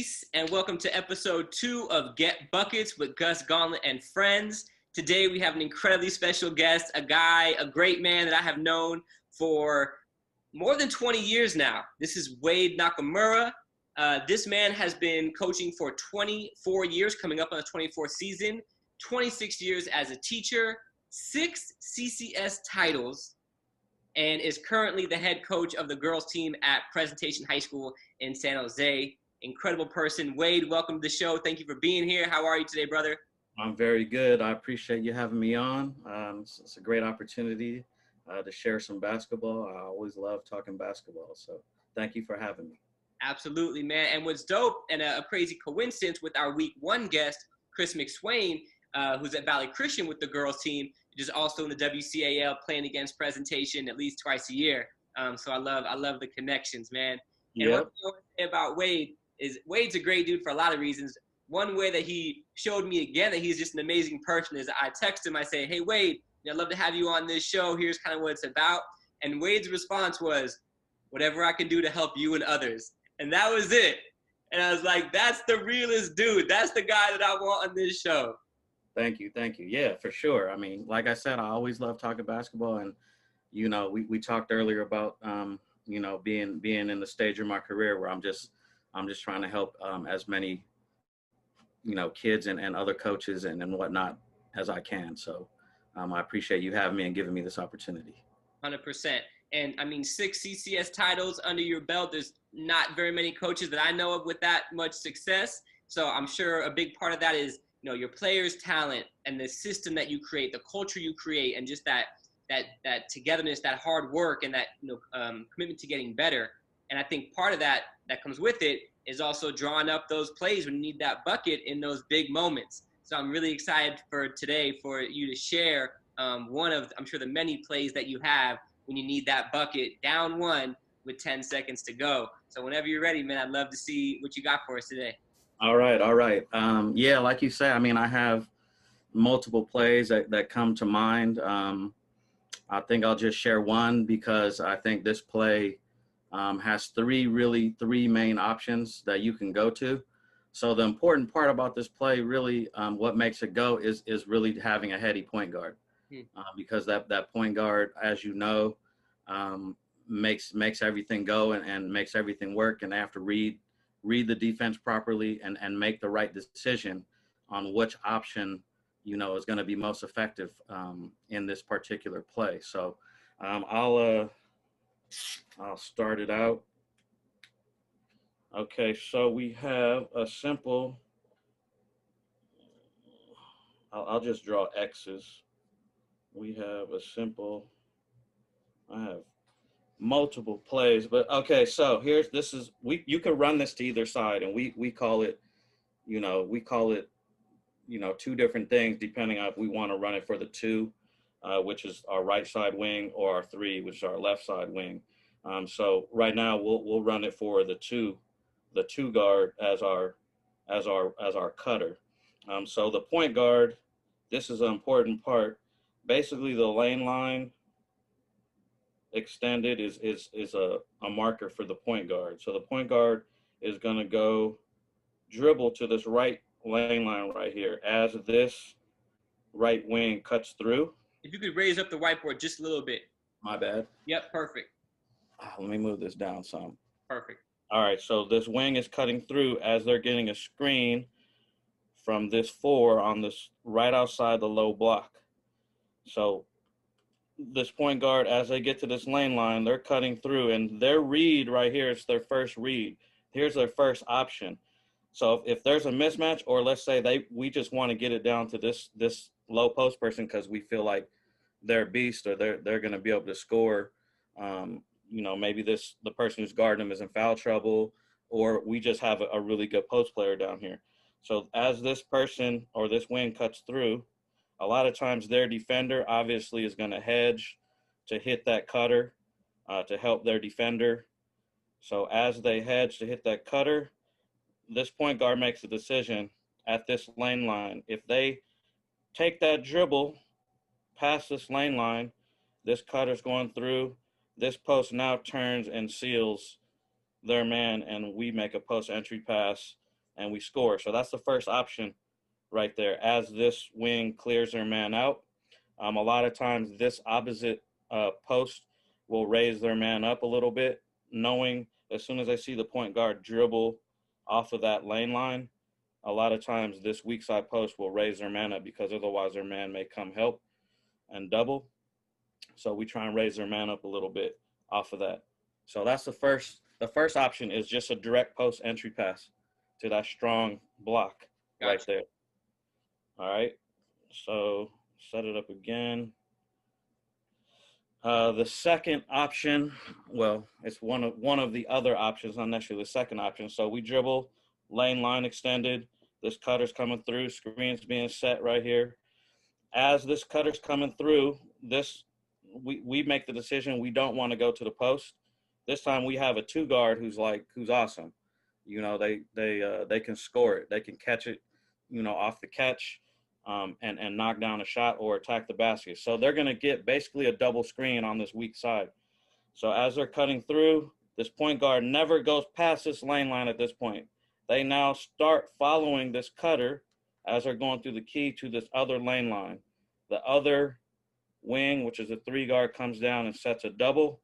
Peace and welcome to episode 2 of Get Buckets with Gus Gauntlett and friends. Today we have an incredibly special guest, a great man that I have known for more than 20 years now. This is Wade Nakamura. This man has been coaching for 24 years, coming up on the 24th season, 26 years as a teacher, 6 CCS titles, and is currently the head coach of the girls team at Presentation High School in San Jose. Incredible person. Wade, welcome to the show. Thank you for being here. How are you today, brother? I'm very good. I appreciate you having me on. It's a great opportunity to share some basketball. I always love talking basketball, so thank you for having me. Absolutely, man. And what's dope and a crazy coincidence with our week 1 guest, Chris McSwain, who's at Valley Christian with the girls team, is also in the WCAL playing against Presentation at least twice a year. So I love the connections, man. And Yep. one thing I want to say about Wade is Wade's a great dude for a lot of reasons. One way that he showed me again that he's just an amazing person is I text him, I say, hey, Wade, I'd love to have you on this show. Here's kind of what it's about. And Wade's response was, whatever I can do to help you and others. And that was it. And I was like, that's the realest dude. That's the guy that I want on this show. Thank you. Yeah, for sure. I mean, like I said, I always love talking basketball, and we talked earlier about being in the stage of my career where I'm just trying to help as many kids and other coaches and whatnot as I can. So I appreciate you having me and giving me this opportunity. 100%. And I mean, 6 CCS titles under your belt. There's not very many coaches that I know of with that much success. So I'm sure a big part of that is, your players' talent and the system that you create, the culture you create, and just that togetherness, that hard work, and that commitment to getting better. And I think part of that comes with it is also drawing up those plays when you need that bucket in those big moments. So I'm really excited for today for you to share one of, I'm sure, the many plays that you have when you need that bucket down 1 with 10 seconds to go. So whenever you're ready, man, I'd love to see what you got for us today. All right. Yeah, like you say, I mean, I have multiple plays that come to mind. I think I'll just share one because I think this play has three main options that you can go to. So the important part about this play, really, what makes it go is really having a heady point guard, because that point guard, as you know, makes everything go and makes everything work, and they have to read the defense properly and make the right decision on which option is going to be most effective in this particular play. So I'll start it out. Okay, so we have a simple, I'll just draw X's. We have a simple, I have multiple plays, but okay, so you can run this to either side, and we call it, two different things depending on if we want to run it for the 2, which is our right side wing, or our 3, which is our left side wing. So right now we'll run it for the 2 guard as our cutter. So the point guard, this is an important part. Basically, the lane line extended is a marker for the point guard. So the point guard is going to go dribble to this right lane line right here as this right wing cuts through. If you could raise up the whiteboard just a little bit. My bad. Yep, perfect. Let me move this down some. Perfect. All right, so this wing is cutting through as they're getting a screen from this 4 on this right outside the low block. So this point guard, as they get to this lane line, they're cutting through, and their read right here is their first read. Here's their first option. So if there's a mismatch, or let's say we just want to get it down to this low post person because we feel like they're a beast, or they're going to be able to score. Maybe the person who's guarding them is in foul trouble, or we just have a really good post player down here. So as this person or this wing cuts through, a lot of times their defender obviously is going to hedge to hit that cutter to help their defender. So as they hedge to hit that cutter, this point guard makes a decision at this lane line. If they take that dribble past this lane line, this cutter's going through, this post now turns and seals their man, and we make a post entry pass and we score. So that's the first option right there. As this wing clears their man out, a lot of times this opposite post will raise their man up a little bit, knowing as soon as they see the point guard dribble off of that lane line, a lot of times this weak side post will raise their man up because otherwise their man may come help and double. So we try and raise their man up a little bit off of that. So that's the first option is just a direct post entry pass to that strong block right there. All right. So set it up again. The second option, well, it's one of the other options, not necessarily the second option. So we dribble, lane line extended. This cutter's coming through, screen's being set right here. As this cutter's coming through, we make the decision we don't want to go to the post. This time we have a two guard who's awesome. You know, they can score it, they can catch it, you know, off the catch. And knock down a shot or attack the basket. So they're going to get basically a double screen on this weak side. So as they're cutting through, this point guard never goes past this lane line at this point. They now start following this cutter as they're going through the key to this other lane line. The other wing, which is a three guard, comes down and sets a double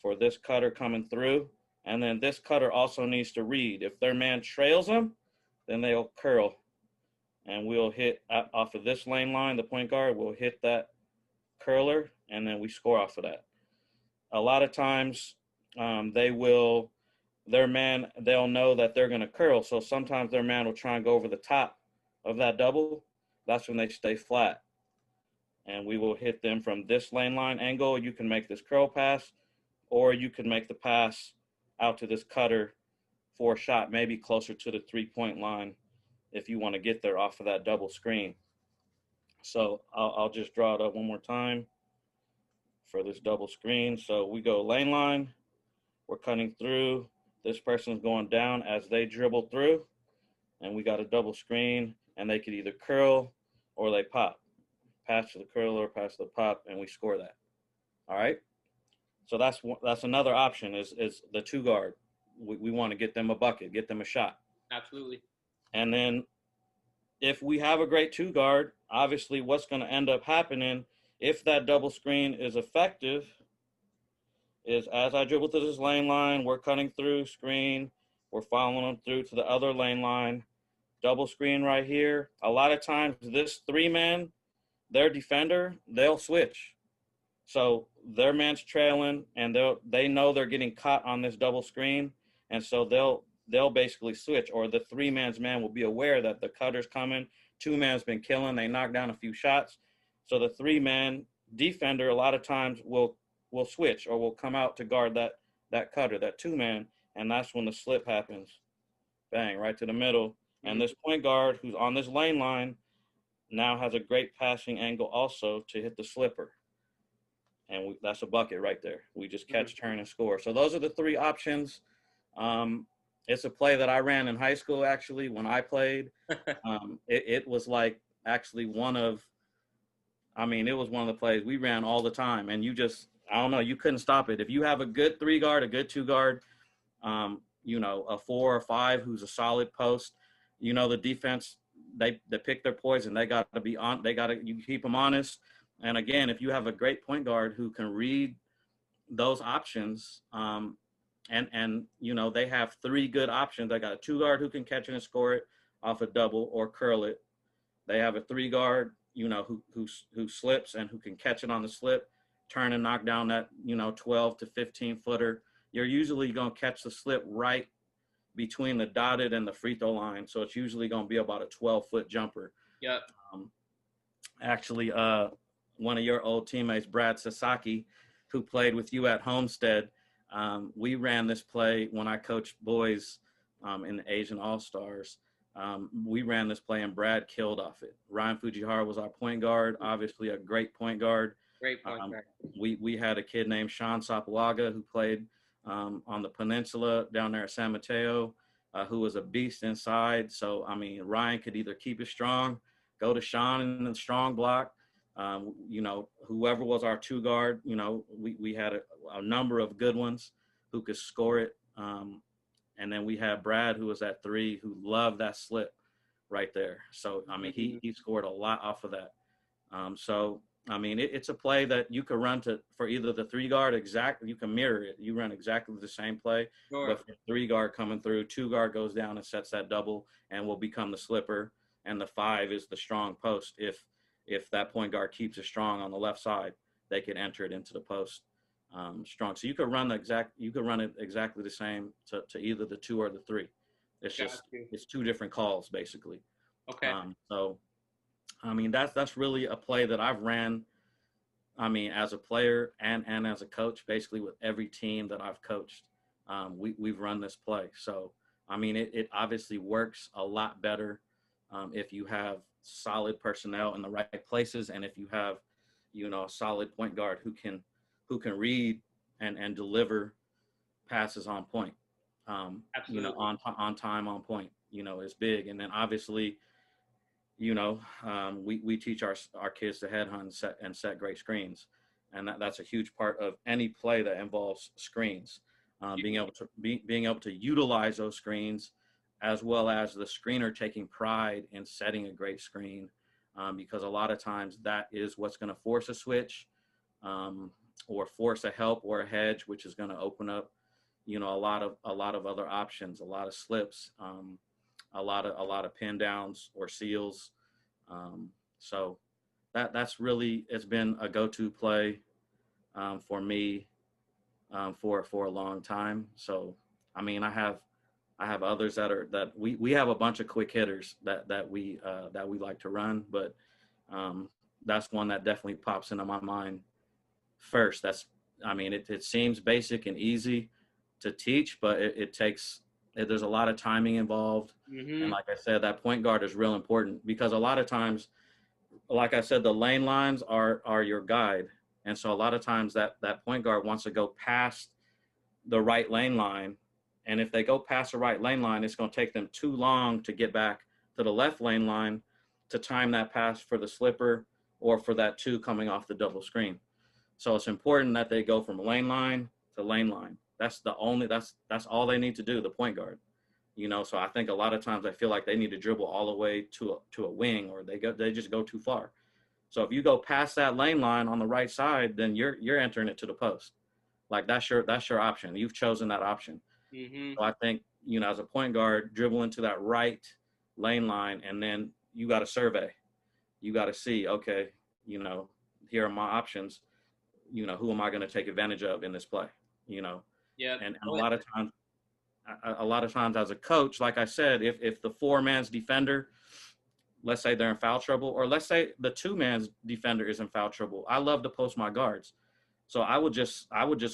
for this cutter coming through. And then this cutter also needs to read. If their man trails them, then they'll curl. And we'll hit off of this lane line, the point guard will hit that curler, and then we score off of that. A lot of times they'll know that they're going to curl. So sometimes their man will try and go over the top of that double. That's when they stay flat. And we will hit them from this lane line angle. You can make this curl pass, or you can make the pass out to this cutter for a shot, maybe closer to the 3-point line, if you want to get there off of that double screen. So I'll just draw it up one more time for this double screen. So we go lane line, we're cutting through, this person's going down as they dribble through, and we got a double screen, and they could either curl or they pop. Pass to the curl or pass to the pop, and we score that. All right? So that's another option is the two guard. We want to get them a bucket, get them a shot. Absolutely. And then if we have a great two guard, obviously what's going to end up happening if that double screen is effective is as I dribble to this lane line, we're cutting through screen, we're following them through to the other lane line, double screen right here. A lot of times this three-man, their defender, they'll switch. So their man's trailing and they know they're getting caught on this double screen, and so they'll basically switch, or the three-man's man will be aware that the cutter's coming, two-man's been killing, they knock down a few shots. So the three-man defender a lot of times will switch or will come out to guard that cutter, that two-man, and that's when the slip happens. Bang, right to the middle. And this point guard who's on this lane line now has a great passing angle also to hit the slipper. And that's a bucket right there. We just catch, turn, and score. So those are the three options. It's a play that I ran in high school, actually, when I played. It was like actually it was one of the plays we ran all the time. And I don't know, you couldn't stop it. If you have a good three guard, a good two guard, a 4 or 5 who's a solid post, the defense, they pick their poison. They got to be on. You keep them honest. And again, if you have a great point guard who can read those options, they have 3 good options. They got a 2 guard who can catch it and score it off a double or curl it. They have a 3 guard, who slips and who can catch it on the slip, turn and knock down that, 12 to 15 footer. You're usually going to catch the slip right between the dotted and the free throw line. So it's usually going to be about a 12-foot jumper. Yep. Actually, one of your old teammates, Brad Sasaki, who played with you at Homestead, we ran this play when I coached boys in the Asian All-Stars. We ran this play and Brad killed off it. Ryan Fujihara was our point guard, obviously a great point guard. Great point guard. We had a kid named Sean Sapalaga who played on the peninsula down there at San Mateo, who was a beast inside. So, Ryan could either keep it strong, go to Sean in the strong block. Whoever was our 2 guard, we had a number of good ones who could score it. And then we had Brad, who was at 3, who loved that slip right there. So, I mean, he scored a lot off of that. So, I mean, it's a play that you could run for either the 3 guard you can mirror it. You run exactly the same play, Sure. but for 3 guard coming through, 2 guard goes down and sets that double and will become the slipper. And the 5 is the strong post. If that point guard keeps it strong on the left side, they can enter it into the post strong. So you could run it exactly the same to either the 2 or the 3. It's just it's 2 different calls basically. Okay. So I mean that's really a play that I've ran. I mean, as a player and as a coach, basically with every team that I've coached, we've run this play. So I mean, it obviously works a lot better if you have solid personnel in the right places, and if you have, a solid point guard who can read and deliver passes on point. Absolutely. On time, on point, is big. And then obviously, we teach our kids to headhunt and set great screens. And that's a huge part of any play that involves screens. Being able to utilize those screens, as well as the screener taking pride in setting a great screen, because a lot of times that is what's going to force a switch, or force a help or a hedge, which is going to open up, a lot of other options, a lot of slips, a lot of pin downs or seals. So that's really, it's been a go-to play for me for a long time. So I mean, I have others that we have a bunch of quick hitters that we like to run, but that's one that definitely pops into my mind first. It seems basic and easy to teach, but there's a lot of timing involved. Mm-hmm. And like I said, that point guard is real important, because a lot of times, like I said, the lane lines are your guide. And so a lot of times that point guard wants to go past the right lane line. And if they go past the right lane line, it's going to take them too long to get back to the left lane line to time that pass for the slipper or for that 2 coming off the double screen. So it's important that they go from lane line to lane line. That's all they need to do, the point guard. So I think a lot of times I feel like they need to dribble all the way to a wing, or they just go too far. So if you go past that lane line on the right side, then you're entering it to the post. Like that's your option. You've chosen that option. Mm-hmm. So I think, as a point guard, dribble into that right lane line, and then you got to survey. You got to see, okay, here are my options. Who am I going to take advantage of in this play? Yeah. And a lot of times as a coach, like I said, if the 4-man's defender, let's say they're in foul trouble, or let's say the 2-man's defender is in foul trouble, I love to post my guards. So I would just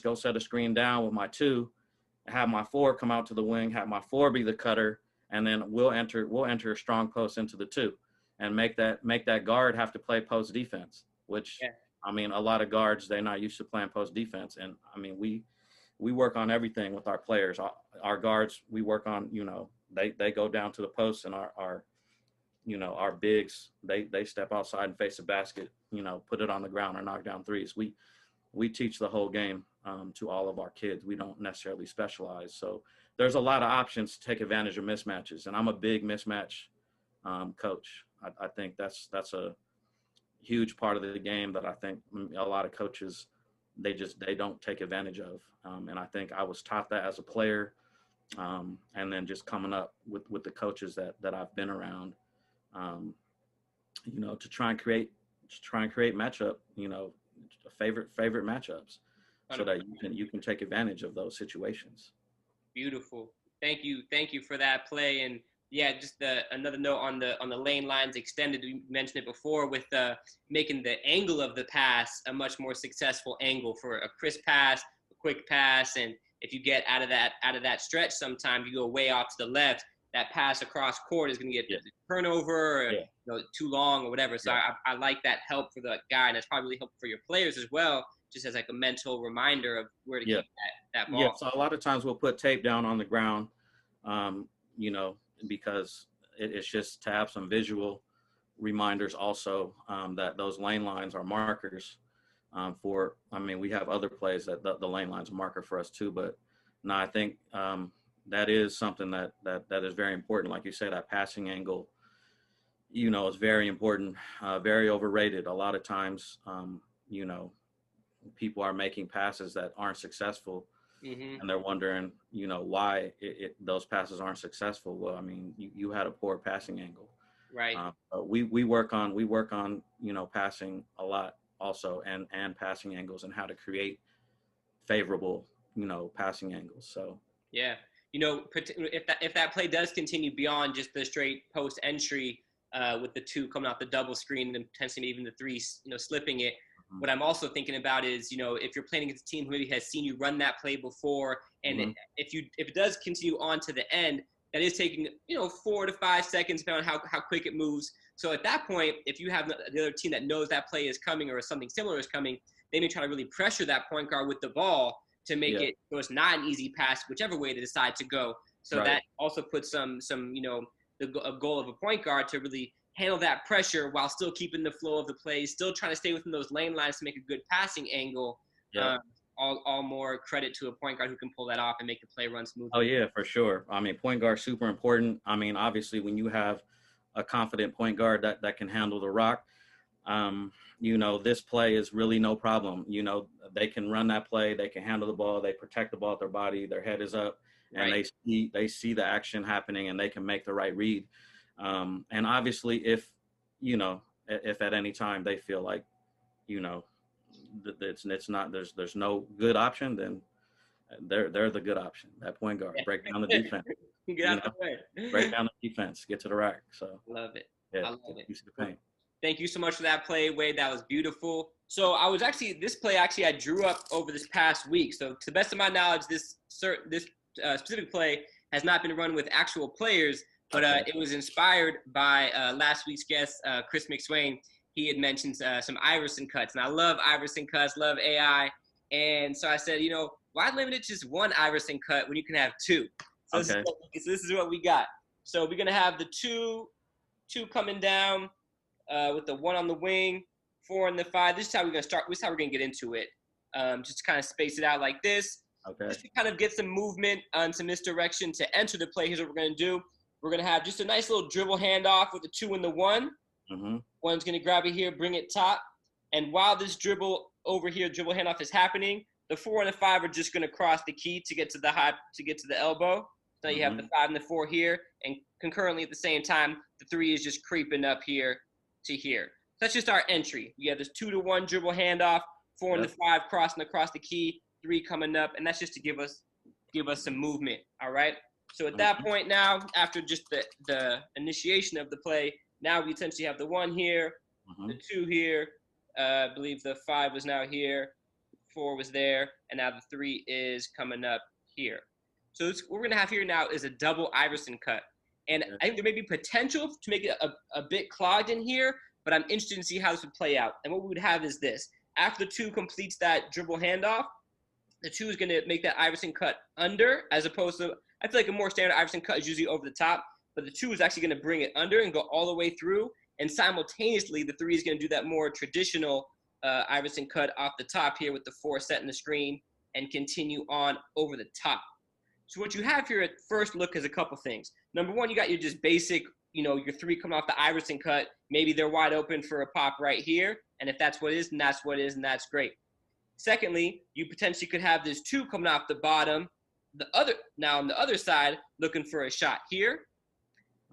go set a screen down with my 2, have my 4 come out to the wing, have my 4 be the cutter, and then we'll enter a strong post into the 2, and make that guard have to play post defense, which, yeah. I mean, a lot of guards, they're not used to playing post defense. And I mean, we work on everything with our players. Our guards, we work on, they go down to the post, and our bigs, they step outside and face the basket, put it on the ground or knock down threes. We teach the whole game to all of our kids. We don't necessarily specialize. So there's a lot of options to take advantage of mismatches. And I'm a big mismatch coach. I think that's a huge part of the game that I think a lot of coaches, they don't take advantage of. And I think I was taught that as a player, and then just coming up with the coaches that I've been around, to try and create matchup, favorite matchups, so that you can take advantage of those situations. Beautiful. Thank you for that play. And yeah, just another note on the lane lines extended. You mentioned it before with making the angle of the pass a much more successful angle for a crisp pass, a quick pass. And if you get out of that stretch, sometimes you go way off to the left, that pass across court is going to get turnover, or too long or whatever. So I like that help for the guy, and it's probably really helpful for your players as well, just as like a mental reminder of where to keep that ball. Yeah, so a lot of times we'll put tape down on the ground, because it's just to have some visual reminders also, that those lane lines are markers we have other plays that the lane line's a marker for us too. But no, I think, that is something that is very important. Like you said, that passing angle, is very important, very overrated. A lot of times, you know, people are making passes that aren't successful, Hmm. and they're wondering, why those passes aren't successful. Well, I mean, you had a poor passing angle. Right. But we work on passing a lot also, and passing angles, and how to create favorable passing angles. So Yeah. If that play does continue beyond just the straight post entry, with the two coming off the double screen and potentially even the three, slipping it. mhm, What I'm also thinking about is, if you're playing against a team who maybe has seen you run that play before, and mhm, if it does continue on to the end, that is taking 4 to 5 seconds depending on how quick it moves. So at that point, if you have the other team that knows that play is coming or something similar is coming, they may try to really pressure that point guard with the ball to make yeah, it so it's not an easy pass, whichever way they decide to go. So right, that also puts a goal of a point guard to really handle that pressure while still keeping the flow of the play, still trying to stay within those lane lines to make a good passing angle. yeah. Um, all more credit to a point guard who can pull that off and make the play run Oh smoothly. yeah, for sure. I mean, point guard super important. I mean, obviously, when you have a confident point guard that can handle the rock, this play is really no problem. They can run that play, they can handle the ball, they protect the ball with their body, their head is up, and Right. they see the action happening, and they can make the right read. And obviously, if at any time they feel like, you know, it's not there's no good option, then they're the good option. That point guard, break down the defense, Get you out know, the way. break down the defense, get to the rack. So Love it. yeah, I love get it. used to the Well, paint. thank you so much for that play, Wade. That was beautiful. So this play I drew up over this past week. So to the best of my knowledge, this specific play has not been run with actual players, but Okay. it was inspired by last week's guest, Chris McSwain. He had mentioned some Iverson cuts, and I love Iverson cuts, love AI. And so I said, why limit it to just one Iverson cut when you can have two? So Okay. this is what we got. So we're gonna have the two coming down with the one on the wing, 4 and the 5. This is how we're gonna start. This is how we're gonna get into it. Just to kind of space it out like this, Okay. just to kind of get some movement and some misdirection to enter the play. Here's what we're gonna do. We're gonna have just a nice little dribble handoff with the 2 and the 1. Mm-hmm. One's gonna grab it here, bring it top, and while this dribble handoff is happening, the 4 and the 5 are just gonna cross the key to get to the elbow. So you have Mm-hmm. the 5 and the 4 here, and concurrently at the same time, the 3 is just creeping up here to here. So that's just our entry. You have this 2 to 1 dribble handoff, 4 and the Yep. 5 crossing across the key, 3 coming up, and that's just to give us some movement. All right. So at that Mm-hmm. point now, after just the initiation of the play, now we essentially have the 1 here, Mm-hmm. the 2 here. I believe the 5 was now here, 4 was there, and now the 3 is coming up here. So what we're going to have here now is a double Iverson cut. And Yeah. I think there may be potential to make it a bit clogged in here, but I'm interested to see how this would play out. And what we would have is this. After the 2 completes that dribble handoff, the 2 is going to make that Iverson cut under, as opposed to, I feel like a more standard Iverson cut is usually over the top, but the 2 is actually going to bring it under and go all the way through. And simultaneously, the 3 is going to do that more traditional Iverson cut off the top here with the 4 setting the screen and continue on over the top. So what you have here at first look is a couple things. Number one, you got your just basic, your 3 coming off the Iverson cut. Maybe they're wide open for a pop right here. And if that's what it is, then that's what it is, and that's great. Secondly, you potentially could have this 2 coming off the bottom. Now on the other side, looking for a shot here.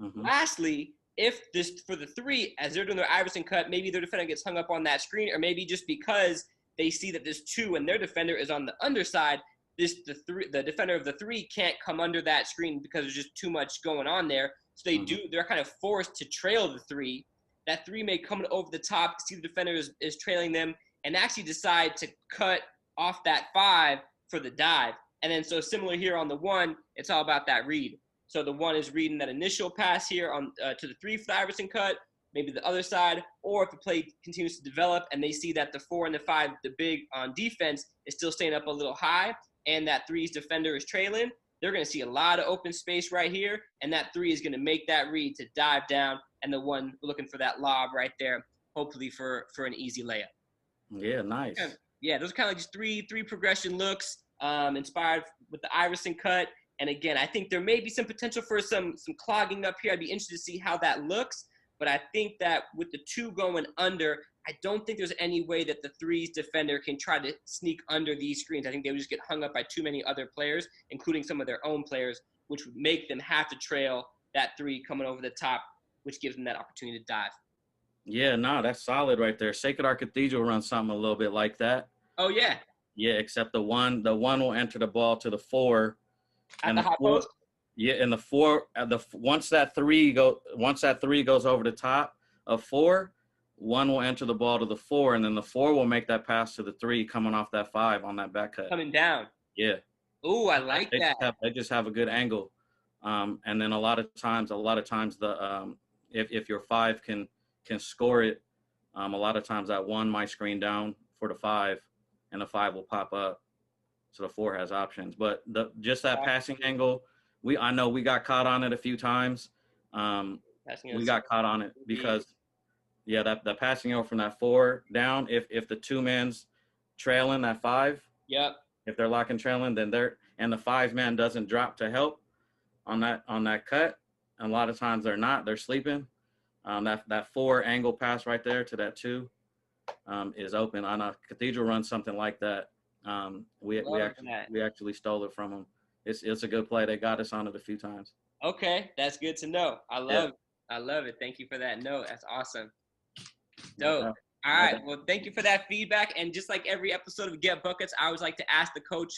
Mm-hmm. Lastly, if this for the 3, as they're doing their Iverson cut, maybe their defender gets hung up on that screen, or maybe just because they see that this 2 and their defender is on the underside, the defender of the 3 can't come under that screen because there's just too much going on there. So they're kind of forced to trail the 3. That 3 may come over the top, see the defender is trailing them, and actually decide to cut off that 5 for the dive. And then so similar here on the 1, it's all about that read. So the 1 is reading that initial pass here on to the 3 for the Iverson cut, maybe the other side, or if the play continues to develop and they see that the 4 and the 5, the big on defense, is still staying up a little high, and that 3's defender is trailing, they're going to see a lot of open space right here, and that 3 is going to make that read to dive down, and the 1 looking for that lob right there, hopefully for an easy layup. Yeah, nice. Yeah, those are kind of like just three progression looks, inspired with the Iverson cut. And again, I think there may be some potential for some clogging up here. I'd be interested to see how that looks. But I think that with the 2 going under, I don't think there's any way that the 3's defender can try to sneak under these screens. I think they would just get hung up by too many other players, including some of their own players, which would make them have to trail that 3 coming over the top, which gives them that opportunity to dive. Yeah, no, that's solid right there. Sacred Heart Cathedral runs something a little bit like that. Oh, yeah. Yeah, except the one will enter the ball to the 4. At the high post? Yeah, and the 4, once that 3 goes over the top of 4, 1 will enter the ball to the 4, and then the 4 will make that pass to the 3 coming off that 5 on that back cut. Coming down. Yeah. Ooh, I like that. They just have a good angle. And then a lot of times the if your 5 can score it, a lot of times that 1 might screen down for the 5, and the 5 will pop up, so the 4 has options. But just that passing angle, I know we got caught on it a few times. We got caught on it because that passing angle from that 4 down, if the 2 man's trailing that 5, yep, if they're locking trailing, then and the 5 man doesn't drop to help on that cut. And a lot of times they're sleeping. That 4 angle pass right there to that 2 is open. I know Cathedral runs something like that. We actually stole it from them. It's a good play. They got us on it a few times. Okay, that's good to know. I love it. Thank you for that note. That's awesome. Dope. All right. Well, thank you for that feedback. And just like every episode of Get Buckets, I always like to ask the coach,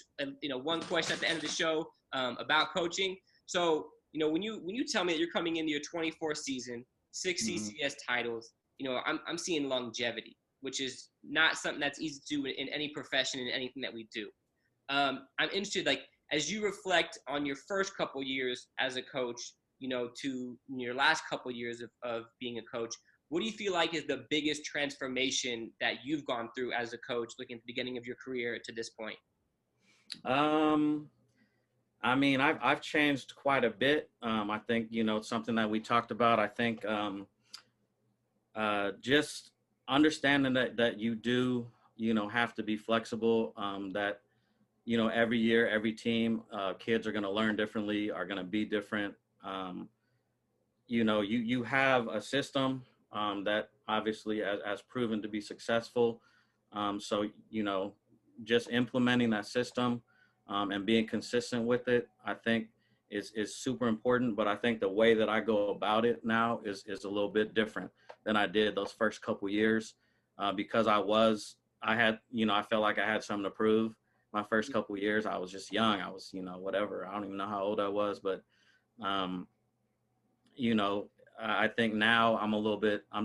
one question at the end of the show about coaching. So, when you tell me that you're coming into your 24th season, 6 CCS titles, I'm seeing longevity, which is not something that's easy to do in any profession, in anything that we do. I'm interested, like, as you reflect on your first couple years as a coach, to your last couple years of being a coach, what do you feel like is the biggest transformation that you've gone through as a coach, looking at the beginning of your career to this point? I mean, I've changed quite a bit. I think, it's something that we talked about. I think just understanding that you do, have to be flexible, that, every year, every team, kids are going to learn differently, are going to be different. You have a system that obviously has proven to be successful. So, just implementing that system and being consistent with it, I think is super important. But I think the way that I go about it now is a little bit different than I did those first couple years, because I felt like I had something to prove. My first couple of years, I was just young. I was, whatever. I don't even know how old I was, but, I think now I'm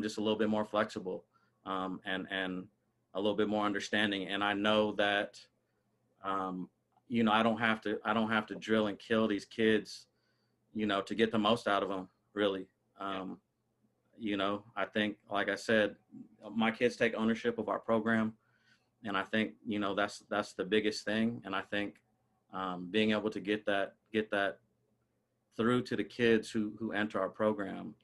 just a little bit more flexible, and a little bit more understanding. And I know that, I don't have to drill and kill these kids, to get the most out of them, really. I think, like I said, my kids take ownership of our program. And I think, that's the biggest thing. And I think being able to get that through to the kids who enter our program,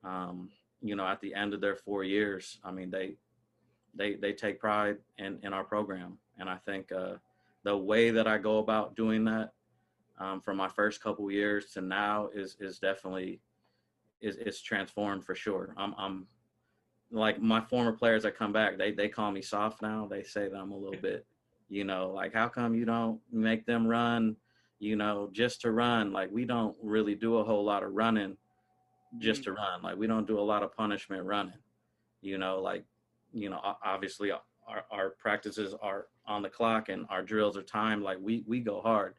at the end of their 4 years, I mean, they take pride in our program. And I think the way that I go about doing that from my first couple of years to now is definitely is transformed for sure. I'm like, my former players that come back, they call me soft now. They say that I'm a little bit, like, how come you don't make them run, just to run? Like, we don't really do a whole lot of running just to run. Like, we don't do a lot of punishment running, obviously our practices are on the clock and our drills are timed. Like, we go hard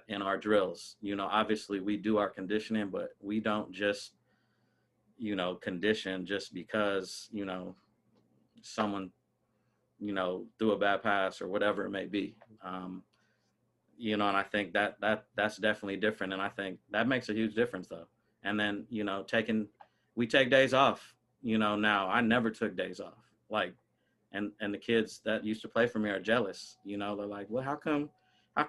in our drills. Obviously we do our conditioning, but we don't just, condition just because, someone, threw a bad pass or whatever it may be. And I think that's definitely different. And I think that makes a huge difference though. And then, we take days off, now. I never took days off. Like, and the kids that used to play for me are jealous, they're like, well, how come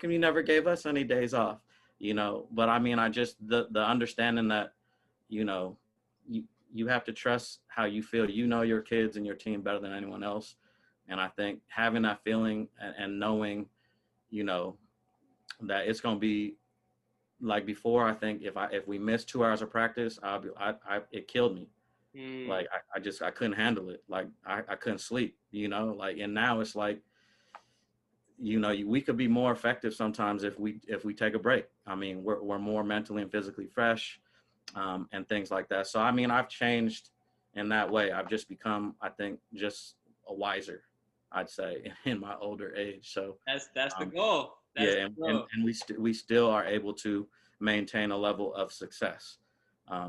you never gave us any days off? But I mean, the understanding that, you have to trust how you feel, your kids and your team better than anyone else. And I think having that feeling and knowing, that it's going to be like before, I think if we missed 2 hours of practice, it killed me. Mm. Like I couldn't handle it. Like I couldn't sleep, like, and now it's like, we could be more effective sometimes if we take a break. I mean, we're more mentally and physically fresh, and things like that. So, I mean, I've changed in that way. I've just become, I think, just a wiser, I'd say, in my older age. So That's the um, goal. That's yeah, the and goal. we still are able to maintain a level of success,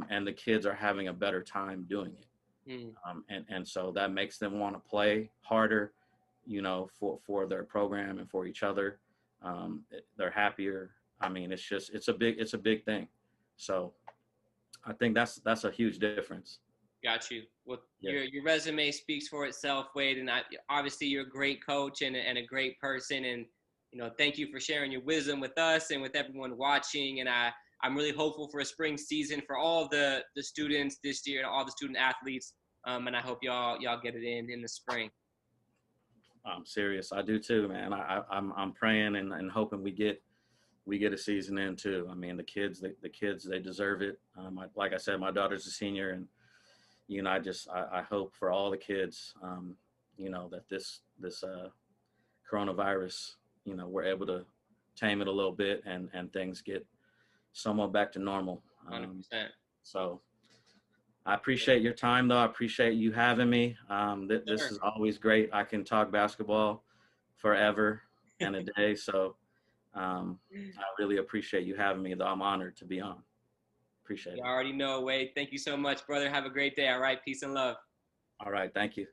and the kids are having a better time doing it. Mm. And so that makes them want to play harder, for their program and for each other. They're happier. I mean, it's a big thing. So I think that's a huge difference. Got you. Well, Yeah. your resume speaks for itself, Wade, and obviously you're a great coach and a great person. And thank you for sharing your wisdom with us and with everyone watching. And I'm really hopeful for a spring season for all the students this year and all the student athletes. And I hope y'all get it in the spring. I'm serious. I do too, man. I'm praying and hoping we get a season in too. I mean, the kids, they deserve it. Like I said, my daughter's a senior, and I hope for all the kids, that this coronavirus, we're able to tame it a little bit, and things get somewhat back to normal. 100%. So I appreciate your time, though. I appreciate you having me. This Sure. is always great. I can talk basketball forever and a day. So I really appreciate you having me, though. I'm honored to be on. Appreciate You it. already know, Wade. Thank you so much, brother. Have a great day. All right. Peace and love. All right. Thank you.